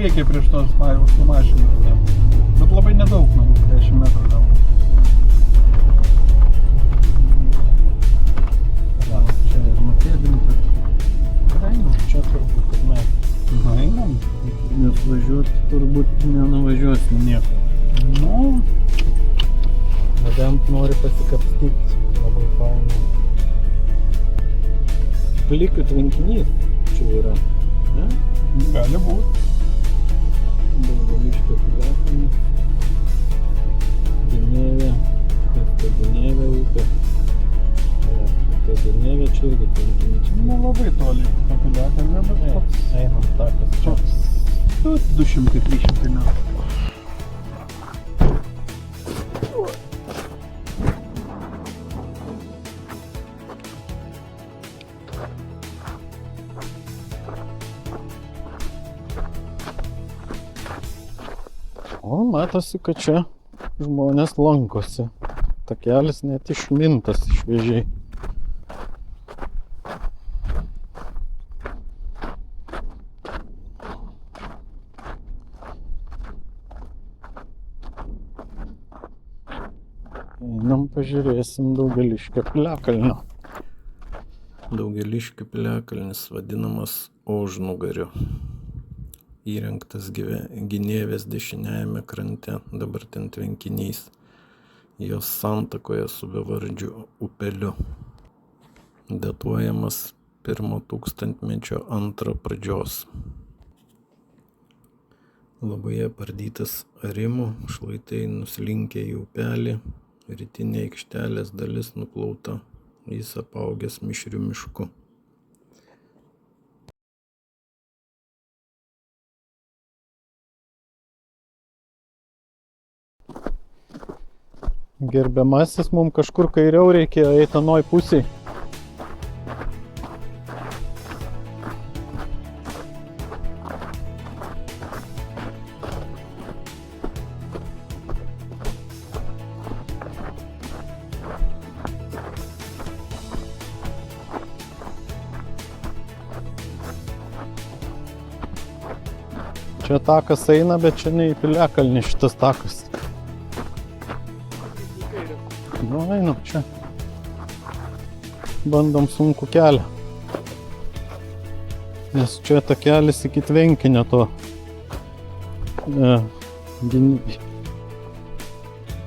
priekį prieš tos mašiną. Bet labai nedaug, manau, 10 metrų gal. Va, čia ir nupėdinti. Einam, čia turbūt ir mes. Na, einam. Nes važiuoti turbūt nenuvažiuosim nieko. Nu, Nebent nori pasikapstyti. Labai fainai. Plikių tvenkinys čia yra. Ne? gali būt. Daugeliškio piliakalnis. Dinėvė. Kas ta Dinėvė upė? Upė Dinėvė čia irgi tvenkinys. Nelabai toli to piliakalnio, bet toks Einam takas čia. 200-300 metrų. O, matosi, kad čia žmonės lankosi. Takelis net išmintas šviežiai. Einam pažiūrėsim Daugeliškio piliakalnio. Daugeliškio piliakalnis vadinamas Ožnugariu. Įrengtas Ginėvės dešiniajame krante, dabar ten tvenkinys. Jos santakoje su bevardžiu upeliu. Datuojamas 1 tūkstantmečio antro pradžios. Labai apardytas arimų, šlaitai nuslinkę į upelį, rytinė aikštelės dalis nuplauta, jis apaugęs mišriu mišku. Gerbiamasis, mums kažkur kairiau reikėjo eiti anoj pusėj. Čia takas eina, bet čia ne į piliakalnį šitas takas. Nu, einam čia. Bandom sunku kelią. Nes čia takelis iki tvenkinio to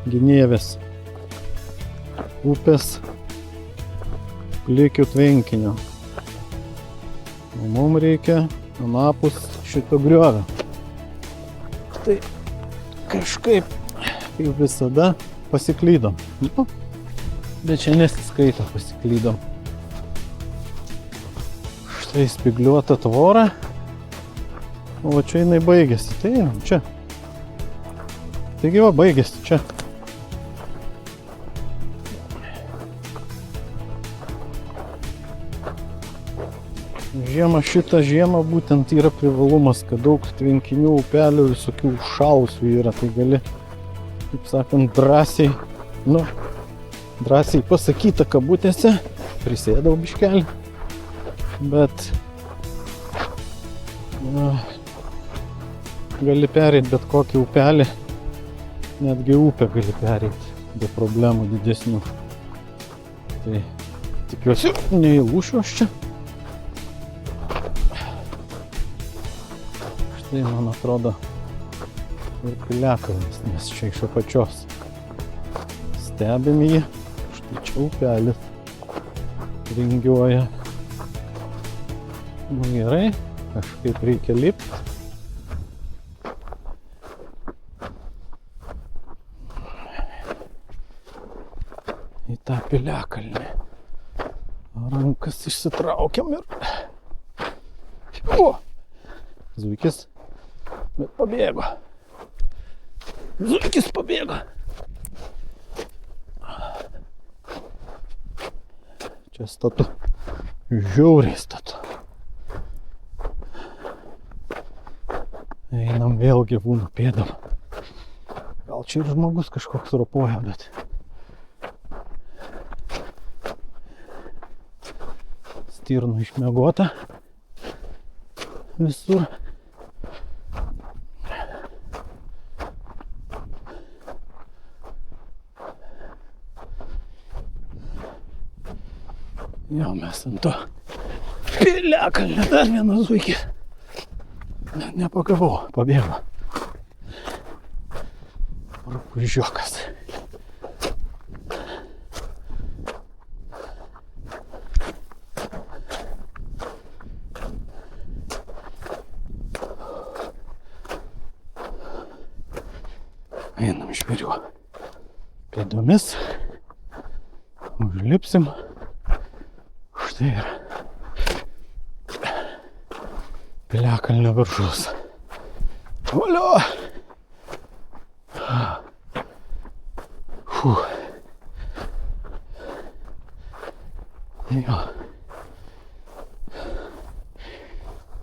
Ginėvės upės Plikių tvenkinio. O mums reikia anapus šito griovio. Tai kažkaip, kaip visada, pasiklydom. Nu, bet čia nesiskaito pasiklydom. Štai spygliuota tvora. O čia jinai baigėsi. Tai einam čia. Taigi va, baigėsi čia. Šitą žiemą būtent yra privalumas, kad daug tvenkinių, upelių, visokių šalusių yra. Tai gali, kaip sakant, drąsiai pasakyta kabutėse, prisėdau biškelį, bet gali pereiti bet kokį upelį, netgi upę gali pereiti be problemų didesnių. Tai tikiuosi, neįlūšiu aš čia. Štai, man atrodo, ir piliakalnis, nes čia iš apačios. Stebim jį, štai čia upelis vingiuoja. Nu gerai, kažkaip reikia lipti. Į tą piliakalnį. Rankas išsitraukiam ir... O! Zuikis, bet pabėgo. Zuikis pabėgo. Čia statu. Žiauriai statu. Einam vėl gyvūnų pėdam. Gal čia ir žmogus kažkoks ropoja, bet... Stirnų išmiegota. Visur. Jo, mes ant to piliakalnio dar vienas zuikis. Nepagavau, pabėgo. Rupūžiokas. Einam žvėriu pėdomis, užlipsim, štai ir piliakalnio viršus. Olio! Jo.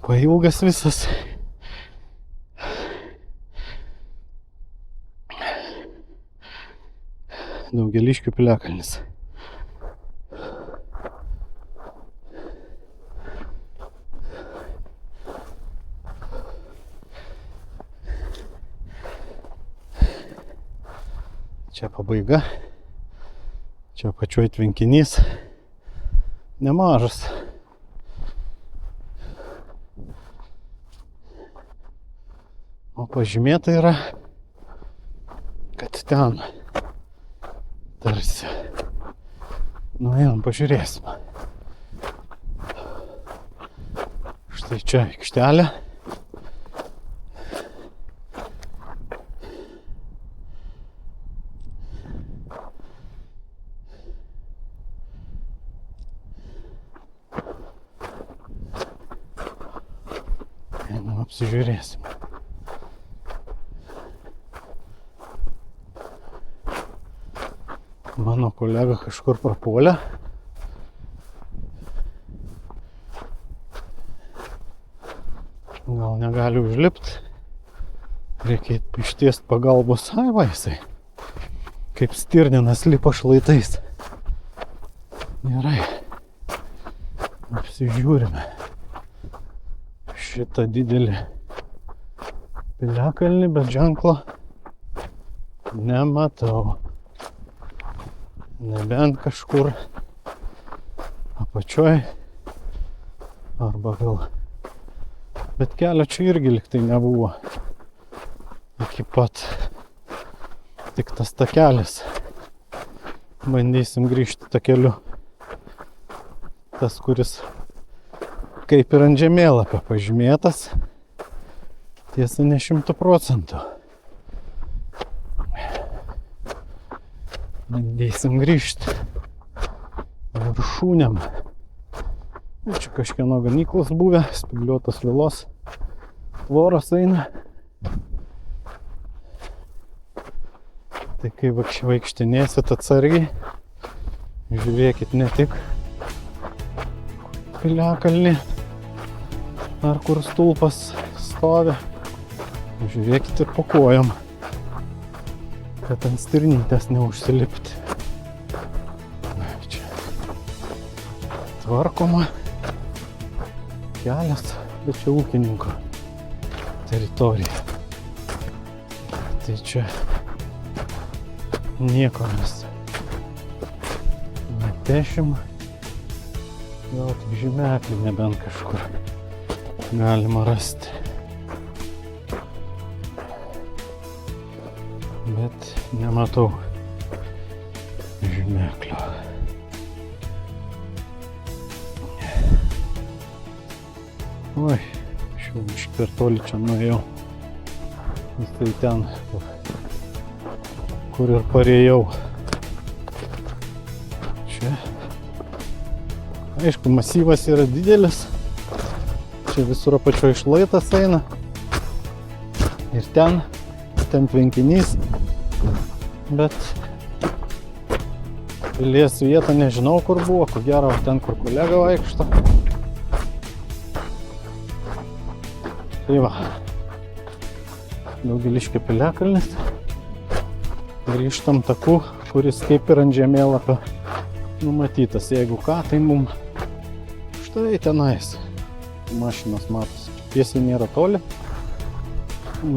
Pailgas visas. Daugeliškių piliakalnis. Čia pabaiga. Čia pačioj tvenkinys. Nemažas. O pažymėta yra, kad ten tarsi. Einam, pažiūrėsim. Štai čia aikštelė. Einam, apsižiūrėsim. Mano kolega kažkur prapuolė. Gal negali užlipti. Reikia ištiest pagalbos. Ai va, jisai kaip stirninas lipa šlaitais. Gerai. Apsižiūrime šitą didelį piliakalnį, bet ženklo nematau. Nebent kažkur apačioj arba gal. Bet kelio čia irgi liktai nebuvo. Iki pat tik tas takelis. Bandysim grįžti takeliu. Tas, kuris kaip ir ant žemėlapio pažymėtas. Tiesa, ne 100%. Bandysim grįžti viršūnėm. Čia kažkieno ganyklos buvę, spygliuotos lilos tvoros eina. Tai kai vaikštinėsit atsargiai, žiūrėkit ne tik piliakalnį, ar kur stulpas stovi, žiūrėkit ir po kojom, kad ant stirnytės neužsilipti. Čia tvarkoma kelias, bet čia ūkininko teritorija. Tai čia nieko mes nepešim. Gal tik žymeklį nebent kažkur galima rasti. Bet nematau žymeklio. Oi, aš jau per toli čia nuėjau. Tai ten, kur ir parėjau. Čia, aišku, masyvas yra didelis. Čia visur apačioj šlaitas eina. Ir ten tvenkinys. Bet pilies vietą nežinau, kur buvo. Ko gero, ten, kur kolega vaikšto. Tai va, Daugeliškio piliakalnis. Grįžtam taku, kuris kaip ir ant žemėlapio numatytas. Jeigu ką, tai mum štai tenais mašinos matosi. Tiesiai nėra toli,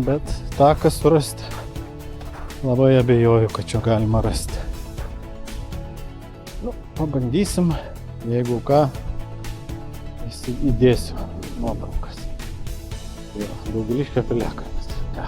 bet taką surasti labai abejoju, kad čia galima rasti. Nu, pabandysim Jeigu ką, įdėsiu nuotraukas. Jo, Daugėliškio piliakalnis. Ja.